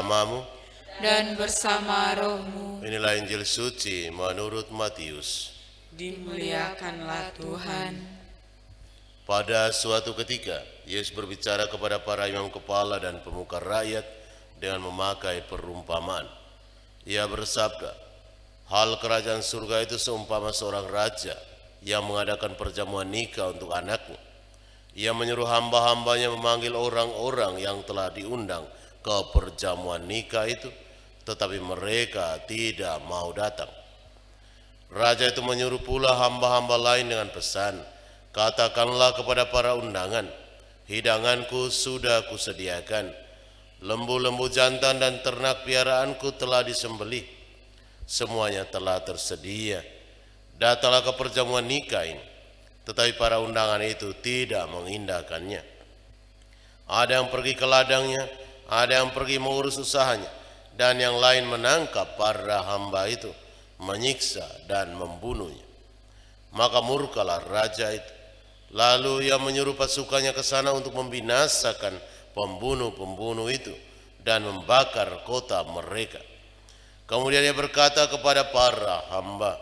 bersamamu dan bersama rohmu. Inilah Injil suci menurut Matius. Dimuliakanlah Tuhan. Pada suatu ketika, Yesus berbicara kepada para imam kepala dan pemuka rakyat dengan memakai perumpamaan. Ia bersabda, hal kerajaan surga itu seumpama seorang raja yang mengadakan perjamuan nikah untuk anaknya. Ia menyuruh hamba-hambanya memanggil orang-orang yang telah diundang ke perjamuan nikah itu, tetapi mereka tidak mau datang. Raja itu menyuruh pula hamba-hamba lain dengan pesan, katakanlah kepada para undangan, hidanganku sudah kusediakan, lembu-lembu jantan dan ternak piaraanku telah disembelih, semuanya telah tersedia, datanglah ke perjamuan nikah ini. Tetapi para undangan itu tidak mengindahkannya. Ada yang pergi ke ladangnya, ada yang pergi mengurus usahanya, dan yang lain menangkap para hamba itu, menyiksa dan membunuhnya. Maka murkalah raja itu. Lalu ia menyuruh pasukannya ke sana untuk membinasakan pembunuh-pembunuh itu dan membakar kota mereka. Kemudian ia berkata kepada para hamba,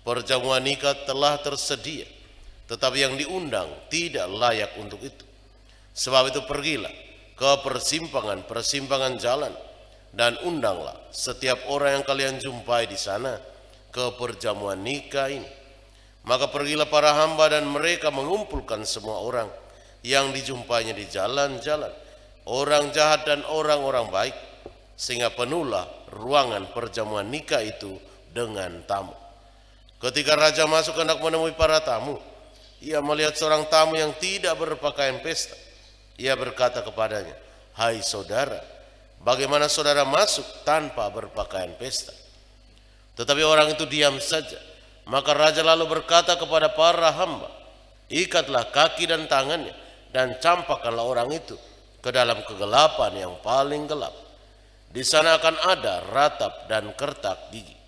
perjamuan nikah telah tersedia, tetapi yang diundang tidak layak untuk itu. Sebab itu pergilah ke persimpangan-persimpangan jalan dan undanglah setiap orang yang kalian jumpai di sana ke perjamuan nikah ini. Maka pergilah para hamba dan mereka mengumpulkan semua orang yang dijumpainya di jalan-jalan, orang jahat dan orang-orang baik, sehingga penuhlah ruangan perjamuan nikah itu dengan tamu. Ketika raja masuk hendak menemui para tamu, ia melihat seorang tamu yang tidak berpakaian pesta. Ia berkata kepadanya, hai saudara, bagaimana saudara masuk tanpa berpakaian pesta? Tetapi orang itu diam saja. Maka raja lalu berkata kepada para hamba, ikatlah kaki dan tangannya dan campakkanlah orang itu ke dalam kegelapan yang paling gelap. Di sana akan ada ratap dan kertak gigi.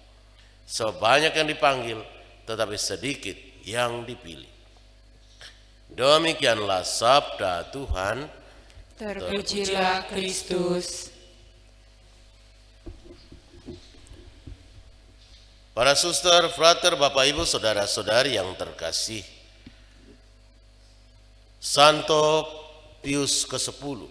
Sebanyak yang dipanggil, tetapi sedikit yang dipilih. Demikianlah sabda Tuhan. Terpujilah Kristus. Para suster, frater, Bapak Ibu, saudara-saudari yang terkasih, Santo Pius ke-10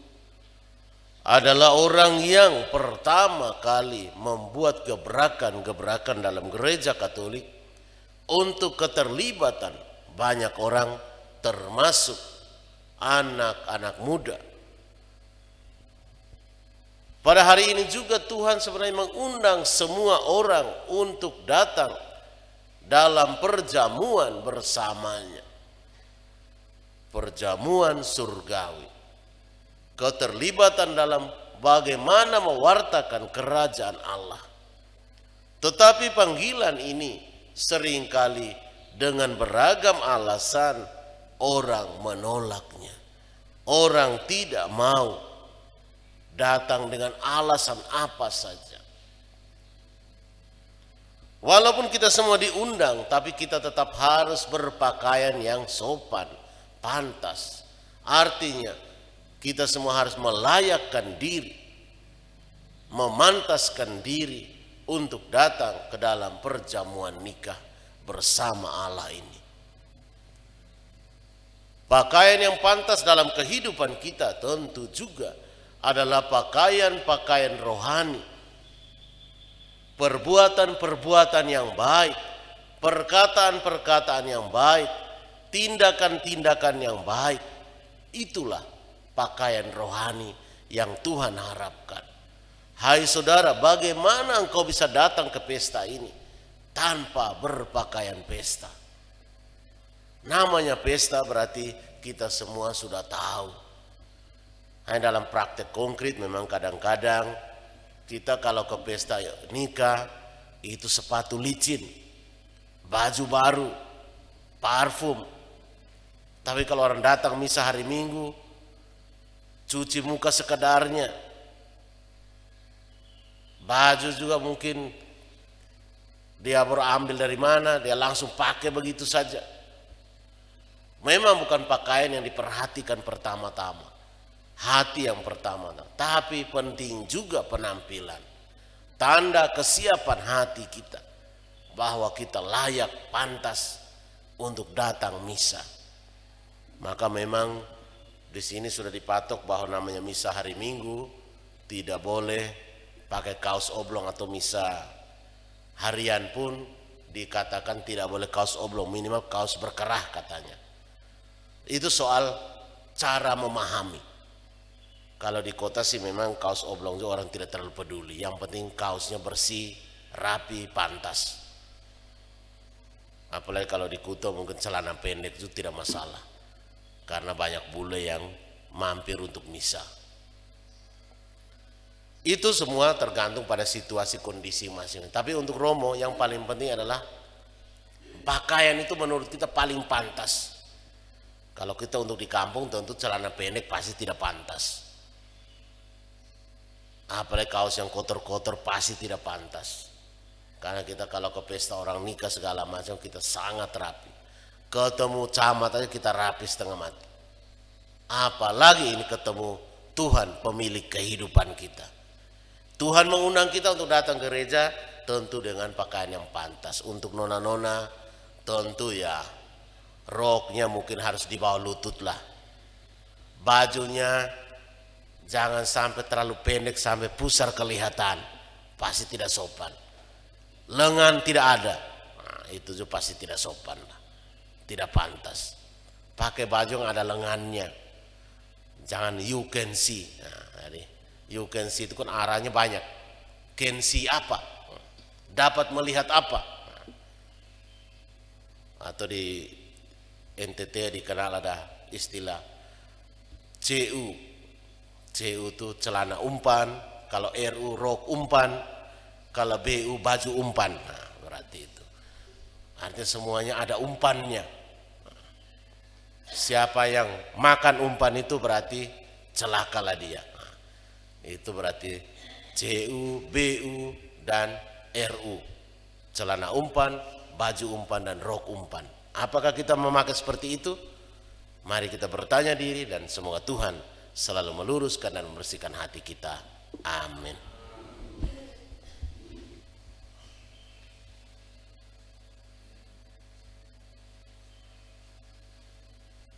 adalah orang yang pertama kali membuat gebrakan-gebrakan dalam gereja Katolik untuk keterlibatan banyak orang, termasuk anak-anak muda. Pada hari ini juga Tuhan sebenarnya mengundang semua orang untuk datang dalam perjamuan bersamanya. Perjamuan surgawi. Keterlibatan dalam bagaimana mewartakan kerajaan Allah. Tetapi panggilan ini seringkali dengan beragam alasan orang menolaknya. Orang tidak mau datang dengan alasan apa saja. Walaupun kita semua diundang, tapi kita tetap harus berpakaian yang sopan, pantas. Artinya kita semua harus melayakkan diri, memantaskan diri untuk datang ke dalam perjamuan nikah bersama Allah ini. Pakaian yang pantas dalam kehidupan kita tentu juga adalah pakaian-pakaian rohani. Perbuatan-perbuatan yang baik, perkataan-perkataan yang baik, tindakan-tindakan yang baik. Itulah pakaian rohani yang Tuhan harapkan. Hai saudara, bagaimana engkau bisa datang ke pesta ini tanpa berpakaian pesta? Namanya pesta berarti kita semua sudah tahu. Hanya dalam praktek konkret memang kadang-kadang kita kalau ke pesta nikah itu sepatu licin, baju baru, parfum. Tapi kalau orang datang misa hari Minggu, cuci muka sekedarnya, baju juga mungkin dia baru ambil dari mana, dia langsung pakai begitu saja. Memang bukan pakaian yang diperhatikan pertama-tama. hati yang pertama, tapi penting juga penampilan. Tanda kesiapan hati kita bahwa kita layak, pantas untuk datang misa. Maka memang di sini sudah dipatok bahwa namanya misa hari Minggu tidak boleh pakai kaos oblong, atau misa harian pun dikatakan tidak boleh kaos oblong, minimal kaos berkerah katanya. Itu soal cara memahami. Kalau di kota sih memang kaos oblong juga orang tidak terlalu peduli. Yang penting kaosnya bersih, rapi, pantas. Apalagi kalau di Kuto mungkin celana pendek itu tidak masalah, karena banyak bule yang mampir untuk misa. Itu semua tergantung pada situasi kondisi masing-masing. Tapi untuk Romo yang paling penting adalah pakaian itu menurut kita paling pantas. Kalau kita untuk di kampung tentu celana pendek pasti tidak pantas. Apalagi kaos yang kotor-kotor pasti tidak pantas. Karena kita kalau ke pesta orang nikah segala macam kita sangat rapi. Ketemu camat aja kita rapi setengah mati. Apalagi ini ketemu Tuhan pemilik kehidupan kita. Tuhan mengundang kita untuk datang ke gereja tentu dengan pakaian yang pantas. Untuk nona-nona tentu ya roknya mungkin harus di bawah lutut lah. Bajunya jangan sampai terlalu pendek sampai pusar kelihatan, pasti tidak sopan. Lengan tidak ada, nah, itu juga pasti tidak sopan lah, tidak pantas. Pakai baju yang ada lengannya, jangan you can see. Nah, jadi you can see itu kan arahnya banyak. Can see apa? Dapat melihat apa? Atau di NTT dikenal ada istilah CU. CU itu celana umpan, kalau RU rok umpan, kalau BU baju umpan. Nah, berarti itu. Artinya semuanya ada umpannya. Siapa yang makan umpan itu berarti celakalah dia. Nah, itu berarti CU, BU, dan RU. Celana umpan, baju umpan, dan rok umpan. Apakah kita memakai seperti itu? Mari kita bertanya diri dan semoga Tuhan selalu meluruskan dan membersihkan hati kita. Amin.